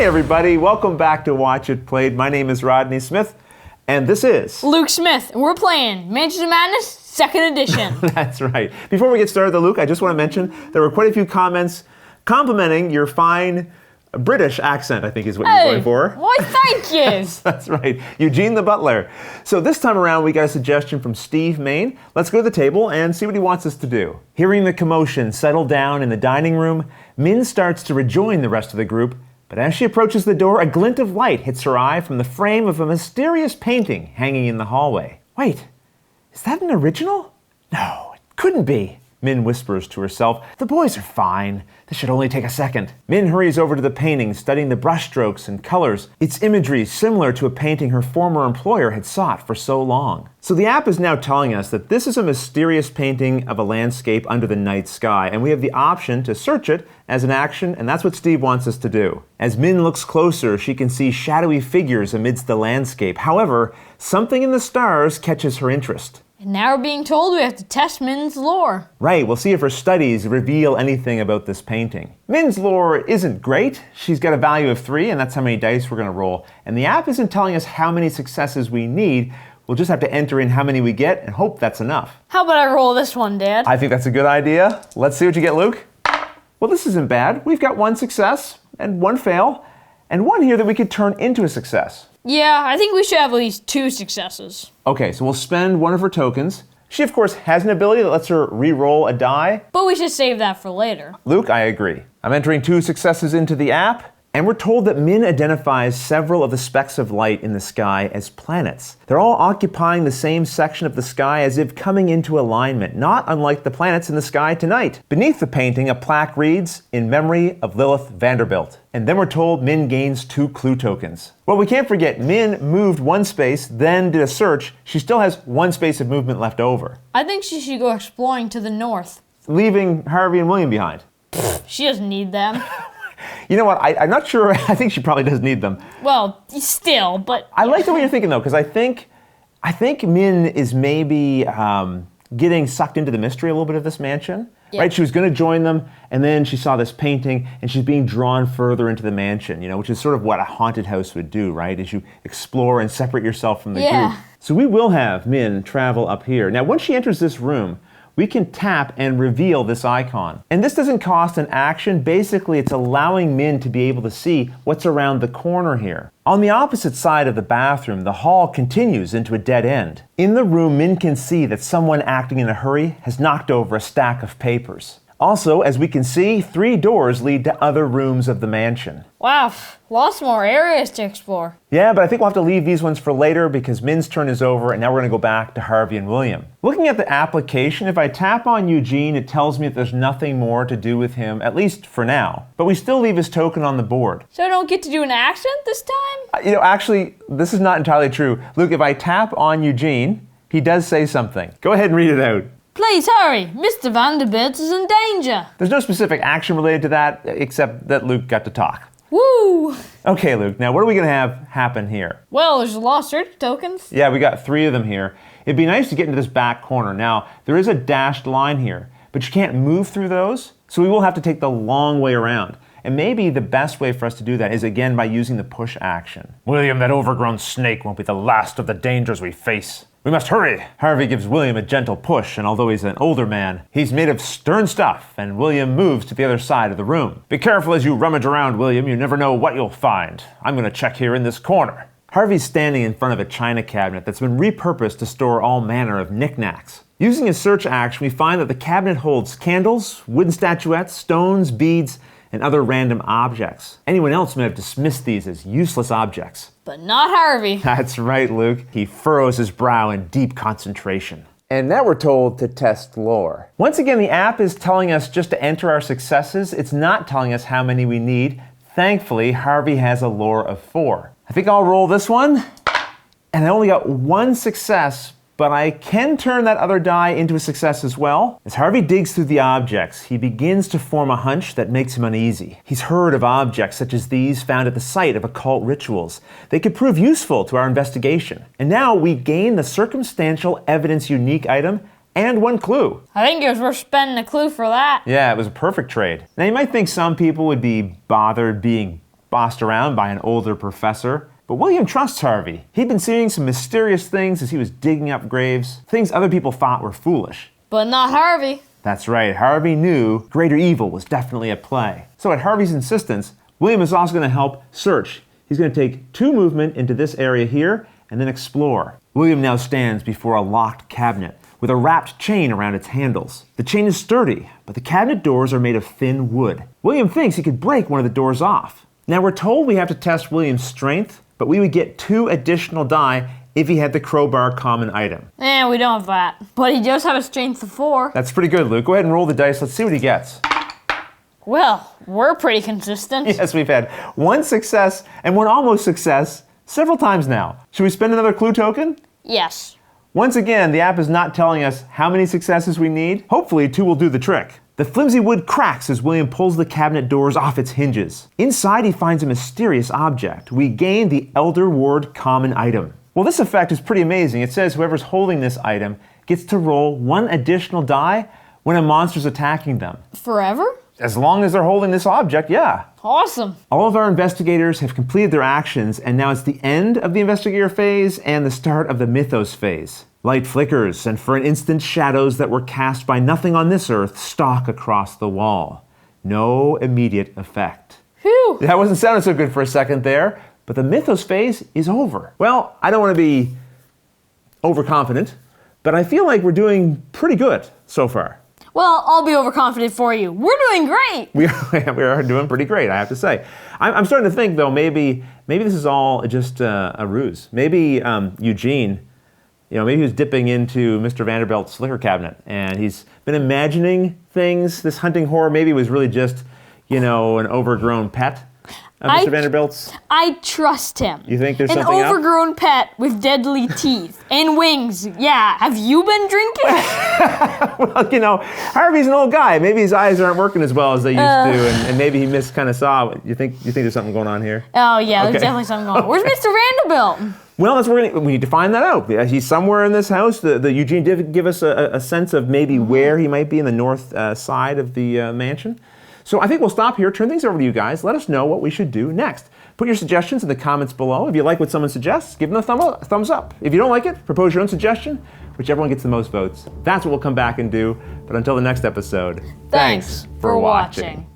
Hey everybody, welcome back to Watch It Played. My name is Rodney Smith, and this is Luke Smith, and we're playing Mansions of Madness 2nd Edition. That's right. Before we get started though, Luke, I just want to mention there were quite a few comments complimenting your fine British accent, I think is what you're going for. Why, thank you. That's right. Eugene the Butler. So this time around, we got a suggestion from Steve Main. Let's go to the table and see what he wants us to do. Hearing the commotion settle down in the dining room, Min starts to rejoin the rest of the group, but as she approaches the door, a glint of light hits her eye from the frame of a mysterious painting hanging in the hallway. Wait, is that an original? No, it couldn't be. Min whispers to herself, the boys are fine. This should only take a second. Min hurries over to the painting, studying the brushstrokes and colors. Its imagery similar to a painting her former employer had sought for so long. So the app is now telling us that this is a mysterious painting of a landscape under the night sky, and we have the option to search it as an action, and that's what Steve wants us to do. As Min looks closer, she can see shadowy figures amidst the landscape. However, something in the stars catches her interest. And now we're being told we have to test Min's lore. Right, we'll see if her studies reveal anything about this painting. Min's lore isn't great. She's got a value of 3, and that's how many dice we're going to roll. And the app isn't telling us how many successes we need. We'll just have to enter in how many we get and hope that's enough. How about I roll this one, Dad? I think that's a good idea. Let's see what you get, Luke. Well, this isn't bad. We've got 1 success and 1 fail, and 1 here that we could turn into a success. Yeah, I think we should have at least 2 successes. Okay, so we'll spend 1 of her tokens. She, of course, has an ability that lets her re-roll a die. But we should save that for later. Luke, I agree. I'm entering 2 successes into the app, and we're told that Min identifies several of the specks of light in the sky as planets. They're all occupying the same section of the sky as if coming into alignment, not unlike the planets in the sky tonight. Beneath the painting, a plaque reads, "In memory of Lilith Vanderbilt." And then we're told Min gains 2 clue tokens. Well, we can't forget, Min moved 1 space, then did a search. She still has 1 space of movement left over. I think she should go exploring to the north. Leaving Harvey and William behind. She doesn't need them. You know what, I'm not sure, I think she probably does need them. Well, still, but... I like the way you're thinking though, because I think Min is maybe getting sucked into the mystery a little bit of this mansion. Yeah. Right, she was going to join them, and then she saw this painting, and she's being drawn further into the mansion, you know, which is sort of what a haunted house would do, right? As you explore and separate yourself from the group. So we will have Min travel up here. Now, once she enters this room, we can tap and reveal this icon. And this doesn't cost an action. Basically, it's allowing Min to be able to see what's around the corner here. On the opposite side of the bathroom, the hall continues into a dead end. In the room, Min can see that someone acting in a hurry has knocked over a stack of papers. Also, as we can see, 3 doors lead to other rooms of the mansion. Wow, lots more areas to explore. Yeah, but I think we'll have to leave these ones for later because Min's turn is over and now we're going to go back to Harvey and William. Looking at the application, if I tap on Eugene, it tells me that there's nothing more to do with him, at least for now. But we still leave his token on the board. So I don't get to do an accent this time? You know, actually, this is not entirely true. Luke, if I tap on Eugene, he does say something. Go ahead and read it out. Please hurry, Mr. Vanderbilt is in danger. There's no specific action related to that, except that Luke got to talk. Woo! Okay, Luke, now what are we going to have happen here? Well, there's a lot of search tokens. Yeah, we got 3 of them here. It'd be nice to get into this back corner. Now, there is a dashed line here, but you can't move through those, so we will have to take the long way around. And maybe the best way for us to do that is, again, by using the push action. William, that overgrown snake won't be the last of the dangers we face. We must hurry. Harvey gives William a gentle push, and although he's an older man, he's made of stern stuff, and William moves to the other side of the room. Be careful as you rummage around, William. You never know what you'll find. I'm going to check here in this corner. Harvey's standing in front of a china cabinet that's been repurposed to store all manner of knickknacks. Using a search action, we find that the cabinet holds candles, wooden statuettes, stones, beads, and other random objects. Anyone else may have dismissed these as useless objects. But not Harvey. That's right, Luke. He furrows his brow in deep concentration. And now we're told to test lore. Once again, the app is telling us just to enter our successes. It's not telling us how many we need. Thankfully, Harvey has a lore of 4. I think I'll roll this one. And I only got 1 success, but I can turn that other die into a success as well. As Harvey digs through the objects, he begins to form a hunch that makes him uneasy. He's heard of objects such as these found at the site of occult rituals. They could prove useful to our investigation. And now we gain the circumstantial evidence unique item and 1 clue. I think it was worth spending a clue for that. Yeah, it was a perfect trade. Now you might think some people would be bothered being bossed around by an older professor. But William trusts Harvey. He'd been seeing some mysterious things as he was digging up graves, things other people thought were foolish. But not Harvey. That's right, Harvey knew greater evil was definitely at play. So at Harvey's insistence, William is also going to help search. He's going to take 2 movement into this area here and then explore. William now stands before a locked cabinet with a wrapped chain around its handles. The chain is sturdy, but the cabinet doors are made of thin wood. William thinks he could break one of the doors off. Now we're told we have to test William's strength, but we would get 2 additional die if he had the crowbar common item. We don't have that. But he does have a strength of 4. That's pretty good, Luke. Go ahead and roll the dice. Let's see what he gets. Well, we're pretty consistent. Yes, we've had 1 success and 1 almost success several times now. Should we spend another clue token? Yes. Once again, the app is not telling us how many successes we need. Hopefully, 2 will do the trick. The flimsy wood cracks as William pulls the cabinet doors off its hinges. Inside, he finds a mysterious object. We gain the Elder Ward common item. Well, this effect is pretty amazing. It says whoever's holding this item gets to roll 1 additional die when a monster's attacking them. Forever? As long as they're holding this object, yeah. Awesome. All of our investigators have completed their actions, and now it's the end of the investigator phase and the start of the mythos phase. Light flickers, and for an instant, shadows that were cast by nothing on this earth stalk across the wall. No immediate effect. Phew. That wasn't sounding so good for a second there, but the mythos phase is over. Well, I don't want to be overconfident, but I feel like we're doing pretty good so far. Well, I'll be overconfident for you. We're doing great. We are doing pretty great, I have to say. I'm starting to think, though, maybe this is all just a ruse. Maybe Eugene, maybe he was dipping into Mr. Vanderbilt's liquor cabinet, and he's been imagining things. This hunting horror maybe was really just, an overgrown pet of Mr. Vanderbilt's. I trust him. You think there's An something up? overgrown pet with deadly teeth and wings. Yeah, have you been drinking? Well, Harvey's an old guy. Maybe his eyes aren't working as well as they used to, and maybe he kind of saw. You think there's something going on here? Oh yeah, Okay. there's definitely something going on. Where's Mr. Vanderbilt? Well, that's where we need to find that out. He's somewhere in this house. The Eugene did give us a sense of maybe where he might be in the north side of the mansion. So I think we'll stop here, turn things over to you guys. Let us know what we should do next. Put your suggestions in the comments below. If you like what someone suggests, give them a thumbs up. If you don't like it, propose your own suggestion. Whichever one gets the most votes, that's what we'll come back and do. But until the next episode, Thanks for watching.